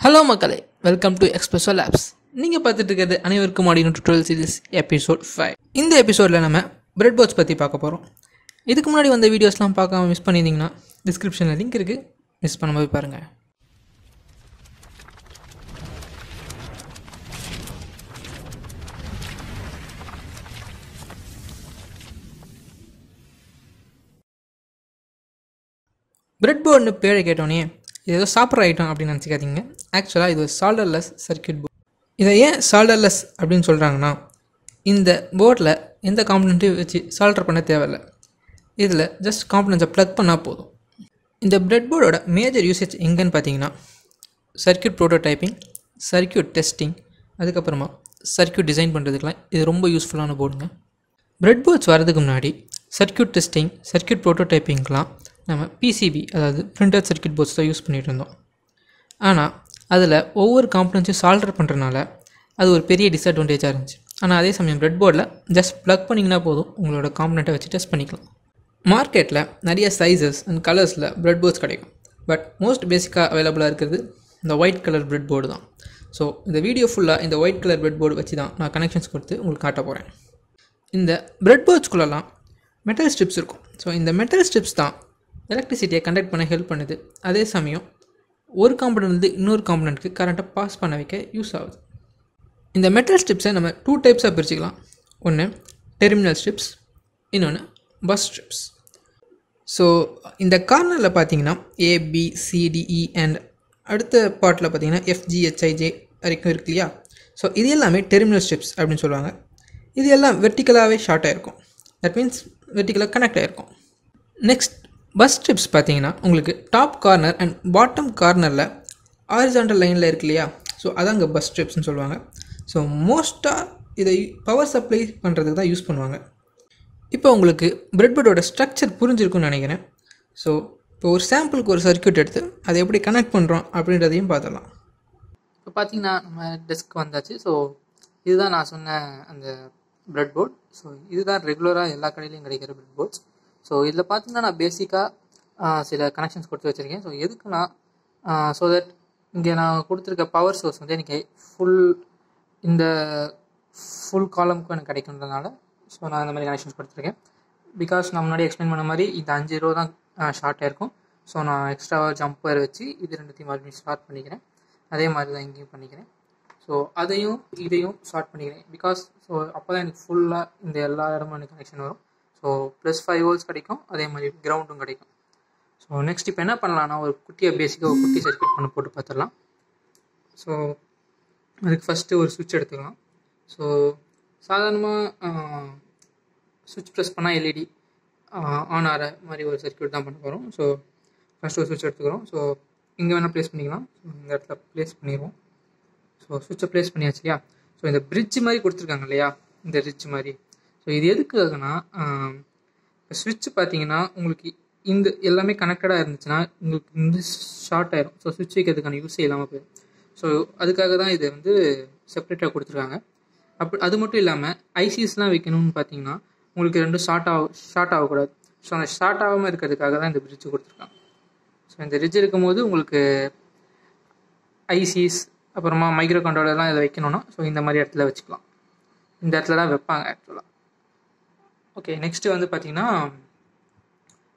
Hello மக்களே, welcome to espresso labs. நீங்கள் பார்த்துட்டு இருக்கிறது அனைவருக்கும் ஆடியோ டுட்டோரியல் சீரிஸ் எபிசோட் 5. இந்த எபிசோடில் நம்ம பிரெட்போர்ட்ஸ் பற்றி பார்க்க போகிறோம். இதுக்கு முன்னாடி வந்த வீடியோஸ்லாம் பார்க்காம மிஸ் பண்ணியிருந்தீங்கன்னா டிஸ்கிரிப்ஷனில் லிங்க் இருக்குது, மிஸ் பண்ண போய் பாருங்கள். பிரெட்போர்டுன்னு பேரை கேட்டோன்னே இது ஏதோ சாப்பிட்ற ஐட்டம் அப்படின்னு நினச்சிக்காதீங்க. ஆக்சுவலாக இது ஒரு சால்டர்லெஸ் சர்க்கியூட் போர்டு. இதை ஏன் சால்டர்லெஸ் அப்படின்னு சொல்கிறாங்கன்னா, இந்த போர்டில் எந்த காம்பனண்ட்டையும் வச்சு சால்டர் பண்ண தேவையில்லை. இதில் ஜஸ்ட் காம்பனண்ட்ஸை ப்ளக் பண்ணால் போதும். இந்த பிரெட்போர்டோட மேஜர் யூசேஜ் எங்கேன்னு பார்த்தீங்கன்னா, சர்க்கியூட் ப்ரோட்டோடைப்பிங், சர்க்கியூட் டெஸ்டிங், அதுக்கப்புறமா சர்க்கியூட் டிசைன் பண்ணுறதுக்கெலாம் இது ரொம்ப யூஸ்ஃபுல்லான போர்டுங்க. பிரெட்போர்ட்ஸ் வரதுக்கு முன்னாடி சர்க்கியூட் டெஸ்டிங், சர்க்கியூட் ப்ரோட்டோடைப்பிங்லாம் நம்ம பிசிபி, அதாவது பிரிண்டட் சர்க்கியூட் போர்ட்ஸ் தான் யூஸ் பண்ணிகிட்டு இருந்தோம். ஆனால் அதில் ஒவ்வொரு காம்பனன்ஸையும் சால்டர் பண்ணுறதுனால அது ஒரு பெரிய டிஸ்அட்வான்டேஜாக இருந்துச்சு. ஆனால் அதே சமயம் பிரெட்போர்டில் ஜஸ்ட் ப்ளக் பண்ணிங்கன்னா போதும், உங்களோட காம்பனண்ட்டை வச்சு டெஸ்ட் பண்ணிக்கலாம். மார்க்கெட்டில் நிறைய சைஸஸ் அண்ட் கலர்ஸில் பிரெட்போர்ட்ஸ் கிடைக்கும். பட் மோஸ்ட் பேசிக்காக அவைலபிளாக இருக்கிறது இந்த ஒயிட் கலர் பிரெட்போர்டு தான். ஸோ இந்த வீடியோ ஃபுல்லாக இந்த ஒயிட் கலர் பிரெட்போர்டு வச்சு தான் நான் கனெக்ஷன்ஸ் கொடுத்து உங்களுக்கு காட்ட போகிறேன். இந்த பிரெட்போர்ட்ஸ்குள்ளெல்லாம் மெட்டல் ஸ்ட்ரிப்ஸ் இருக்கும். ஸோ இந்த மெட்டல் ஸ்ட்ரிப்ஸ் தான் எலக்ட்ரிசிட்டியை கண்டக்ட் பண்ண ஹெல்ப் பண்ணுது. அதே சமயம் ஒரு காம்பனண்ட்லேருந்து இன்னொரு காம்பனண்ட்டுக்கு கரண்ட்டை பாஸ் பண்ண வைக்க யூஸ் ஆகுது. இந்த மெட்டல் ஸ்ட்ரிப்ஸை நம்ம 2 டைப்ஸாக பிரிச்சுக்கலாம். ஒன்று டெர்மினல் ஸ்ட்ரிப்ஸ், இன்னொன்று பஸ் ஸ்ட்ரிப்ஸ். ஸோ இந்த கார்னரில் பார்த்தீங்கன்னா ABCDE அண்ட் அடுத்த பார்ட்டில் பார்த்தீங்கன்னா FGHIJ வரைக்கும் இருக்கு இல்லையா? ஸோ இது எல்லாமே டெர்மினல் ஸ்ட்ரிப்ஸ் அப்படின்னு சொல்லுவாங்க. இது எல்லாம் வெர்டிக்கலாகவே ஷார்ட் ஆகிருக்கும். தட் மீன்ஸ் வெர்டிக்கலாக கனெக்ட் ஆகிருக்கும். நெக்ஸ்ட் பஸ் ஸ்ட்ரிப்ஸ் பார்த்தீங்கன்னா உங்களுக்கு டாப் கார்னர் அண்ட் பாட்டம் கார்னரில் ஹாரிசான்டல் லைனில் இருக்கு இல்லையா? ஸோ அதாங்க பஸ் ஸ்ட்ரிப்ஸ்னு சொல்லுவாங்க. ஸோ மோஸ்ட்டாக இதை பவர் சப்ளை பண்ணுறதுக்கு தான் யூஸ் பண்ணுவாங்க. இப்போ உங்களுக்கு பிரெட்போர்டோட ஸ்ட்ரக்சர் புரிஞ்சிருக்குன்னு நினைக்கிறேன். ஸோ இப்போ ஒரு சாம்பிளுக்கு ஒரு சர்க்யூட் எடுத்து அதை எப்படி கனெக்ட் பண்ணுறோம் அப்படின்றதையும் பார்த்துடலாம். இப்போ பார்த்தீங்கன்னா நம்ம டெஸ்க் வந்தாச்சு. ஸோ இதுதான் நான் சொன்ன அந்த பிரெட்போர்ட். ஸோ இதுதான் ரெகுலராக எல்லா கடையிலையும் கிடைக்கிற பிரெட்போர்ட்ஸ். ஸோ இதில் பார்த்தீங்கன்னா நான் பேசிக்காக சில கனெக்ஷன்ஸ் கொடுத்து வச்சுருக்கேன். ஸோ எதுக்குன்னா ஸோ தட் இங்கே நான் கொடுத்துருக்க பவர் சோர்ஸ் வந்து எனக்கு இந்த ஃபுல் காலமுக்கும் எனக்கு கிடைக்குன்றதுனால ஸோ நான் இந்த மாதிரி கனெக்ஷன்ஸ் கொடுத்துருக்கேன். பிகாஸ் நான் முன்னாடி எக்ஸ்பிளைன் பண்ண மாதிரி இந்த 5 ரோ தான் ஷார்ட் ஆயிருக்கும். ஸோ நான் எக்ஸ்ட்ராவாக ஜம்பர் வச்சு இது ரெண்டுத்தையும் மறுபடியும் ஸ்டார்ட் பண்ணிக்கிறேன். அதே மாதிரி தான் இங்கேயும் பண்ணிக்கிறேன். ஸோ அதையும் இதையும் ஸ்டார்ட் பண்ணிக்கிறேன். பிகாஸ் ஸோ அப்போ தான் எனக்கு ஃபுல்லாக இந்த எல்லா இடமும் எனக்கு கனெக்ஷன் வரும். ஸோ +5 volts கிடைக்கும், அதே மாதிரி கிரவுண்டும் கிடைக்கும். ஸோ நெக்ஸ்ட் இப்போ என்ன பண்ணலான்னா, ஒரு பேசிக்காக ஒரு குட்டி சர்க்யூட் பண்ண போட்டு பார்த்துடலாம். ஸோ அதுக்கு ஃபஸ்ட்டு ஒரு சுவிட்ச் எடுத்துக்கலாம். ஸோ சாதாரணமாக சுவிட்ச் ப்ரெஸ் பண்ணால் LED ஆன் ஆகிற மாதிரி ஒரு சர்க்யூட் தான் பண்ண போகிறோம். ஸோ ஃபஸ்ட்டு ஒரு சுவிட்ச் எடுத்துக்கிறோம். ஸோ இங்கே வேணால் ப்ளேஸ் பண்ணிக்கலாம். ஸோ இந்த இடத்துல ப்ளேஸ் பண்ணிடுவோம். ஸோ சுவிட்சை ப்ளேஸ் பண்ணியாச்சு இல்லையா? ஸோ இந்த பிரிட்ஜ் மாதிரி கொடுத்துருக்காங்க இல்லையா, இந்த ரிட்ஜ் மாதிரி. ஸோ இது எதுக்காகனா, ஸ்விட்ச் பார்த்தீங்கன்னா உங்களுக்கு இந்த எல்லாமே கனெக்டடாக இருந்துச்சுன்னா உங்களுக்கு இந்த ஷார்ட் ஆயிரும். ஸோ ஸ்விட்ச் வைக்கிறதுக்கான யூஸே இல்லாமல் போயிடும். ஸோ அதுக்காக தான் இது வந்து செப்பரேட்டாக கொடுத்துருக்காங்க. அது மட்டும் இல்லாமல் ஐசிஸ்லாம் வைக்கணும்னு பார்த்தீங்கன்னா உங்களுக்கு ரெண்டும் ஷார்ட் ஆகக்கூடாது. ஸோ அந்த ஷார்ட் ஆகாமல் இருக்கிறதுக்காக தான் இந்த பிரிட்ஜ் கொடுத்துருக்காங்க. ஸோ இந்த ரிட்ஜ் இருக்கும்போது உங்களுக்கு ஐசிஸ் அப்புறமா மைக்ரோ கண்ட்ரோலர்லாம் இதை வைக்கணும்னா ஸோ இந்த மாதிரி இடத்துல வச்சுக்கலாம். இந்த இடத்துல தான் வைப்பாங்க ஆக்சுவலாக. ஓகே, நெக்ஸ்ட்டு வந்து பார்த்திங்கன்னா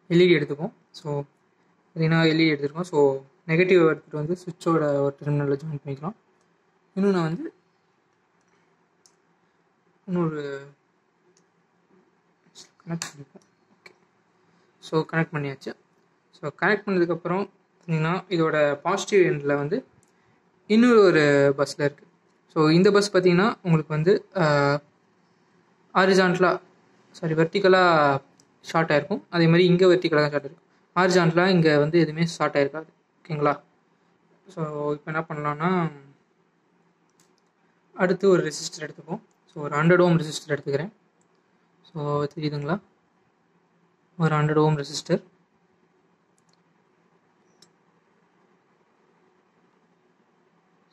LED எடுத்துப்போம். ஸோ பார்த்திங்கன்னா LED எடுத்துருக்கோம். ஸோ நெகட்டிவ் எடுத்துகிட்டு வந்து சுவிட்சோட ஒரு டெர்மினலில் ஜாயின் பண்ணிக்கலாம். இன்னொன்று வந்து இன்னொரு கனெக்ட் பண்ணிப்போம். ஓகே, ஸோ கனெக்ட் பண்ணியாச்சு. ஸோ கனெக்ட் பண்ணதுக்கப்புறம் பார்த்திங்கன்னா இதோட பாசிட்டிவ் எண்டில் வந்து இன்னொரு ஒரு பஸ்ஸில் இருக்குது. ஸோ இந்த பஸ் பார்த்திங்கன்னா உங்களுக்கு வந்து வெர்டிக்கலாக ஷார்ட் ஆகிருக்கும். அதே மாதிரி இங்கே வெர்டிக்கலாக தான் ஷார்ட் ஆகிருக்கும். ஹாரிசான்டலாக இங்கே வந்து எதுவுமே ஷார்ட் ஆகிருக்காது. ஓகேங்களா? ஸோ இப்போ என்ன பண்ணலான்னா, அடுத்து ஒரு ரெசிஸ்டர் எடுத்துப்போம். ஸோ ஒரு 100 ohm ரெசிஸ்டர் எடுத்துக்கிறேன். ஸோ தெரியுதுங்களா? ஒரு 100 ohm ரெசிஸ்டர்.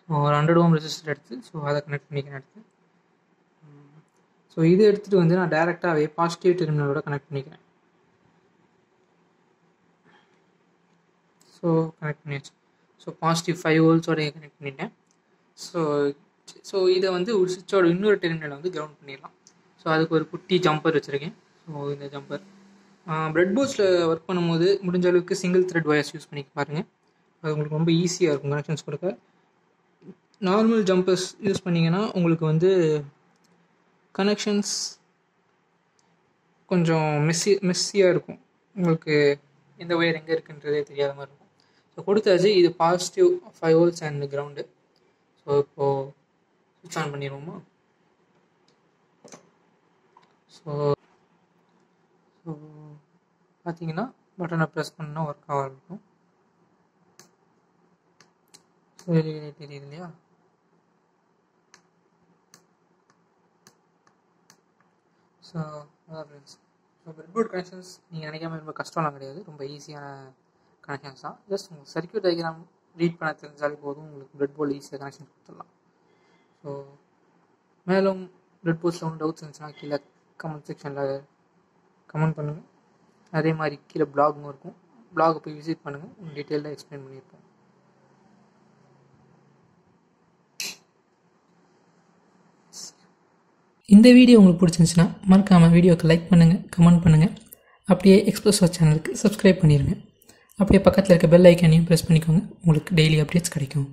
ஸோ ஒரு 100 ohm ரெசிஸ்டர் எடுத்து ஸோ அதை கனெக்ட் பண்ணிக்கிறேன் அடுத்து. ஸோ இதை எடுத்துகிட்டு வந்து நான் டேரெக்டாகவே பாசிட்டிவ் டெர்மினலோட கனெக்ட் பண்ணிக்கிறேன். ஸோ கனெக்ட் பண்ணியாச்சு. ஸோ பாசிட்டிவ் 5 வோல்ட்ஸோட கனெக்ட் பண்ணிட்டேன். ஸோ இதை வந்து ஒரு சுவிட்சோட இன்னொரு டெர்மினலை வந்து கிரவுண்ட் பண்ணிடலாம். ஸோ அதுக்கு ஒரு குட்டி ஜம்பர் வச்சுருக்கேன். ஸோ இந்த ஜம்பர் ப்ரெட்போர்ட்ஸில் ஒர்க் பண்ணும்போது முடிஞ்ச அளவுக்கு சிங்கிள் த்ரெட் ஒயர்ஸ் யூஸ் பண்ணி பாருங்கள். அது உங்களுக்கு ரொம்ப ஈஸியாக இருக்கும் கனெக்ஷன்ஸ் கொடுக்க. நார்மல் ஜம்பர்ஸ் யூஸ் பண்ணிங்கன்னா உங்களுக்கு வந்து கனெக்ஷன்ஸ் கொஞ்சம் மெஸ்ஸியாக இருக்கும். உங்களுக்கு எந்த ஒயர் எங்கே இருக்குன்றதே தெரியாத மாதிரி இருக்கும். ஸோ கொடுத்தாச்சு. இது positive 5 volts and ground. So இப்போது ஸ்விட்ச் ஆன் பண்ணிடுவோமா? ஸோ பார்த்தீங்கன்னா பட்டனை ப்ரெஸ் பண்ணால் ஒர்க் ஆகும். ஸோ தெரியுது இல்லையா? ஸோ அதான் ஃப்ரெண்ட்ஸ். ஸோ ப்ரெட்போர்ட் கனெக்ஷன்ஸ் நீங்கள் நினைக்காம ரொம்ப கஷ்டம்லாம் கிடையாது. ரொம்ப ஈஸியான கனெக்ஷன்ஸ் தான். ஜஸ்ட் உங்களுக்கு சர்க்யூட் டயக்ராம் ரீட் பண்ண தெரிஞ்சாலே போதும், உங்களுக்கு ப்ரெட்போர்டில் ஈஸியாக கனெக்ஷன் கொடுத்துடலாம். ஸோ மேலும் ப்ரெட்போர்ட்ஸில் ஒன்று டவுட்ஸ் இருந்துச்சுன்னா கீழே கமெண்ட் செக்ஷனில் கமெண்ட் பண்ணுங்கள். அதே மாதிரி கீழே பிளாகும் இருக்கும். பிளாகை போய் விசிட் பண்ணுங்கள், உங்களுக்கு டீட்டெயிலாக எக்ஸ்பிளைன் பண்ணியிருப்போம். இந்த வீடியோ உங்களுக்கு பிடிச்சிருந்துச்சுன்னா மறக்காமல் வீடியோக்கு லைக் பண்ணுங்கள், கமெண்ட் பண்ணுங்கள். அப்படியே எக்ஸ்பிரஸ் சேனலுக்கு சப்ஸ்கிரைப் பண்ணிடுங்க. அப்படியே பக்கத்தில் இருக்க பெல் ஐக்கானையும் ப்ரெஸ் பண்ணிக்கோங்க. உங்களுக்கு டெய்லி அப்டேட்ஸ் கிடைக்கும்.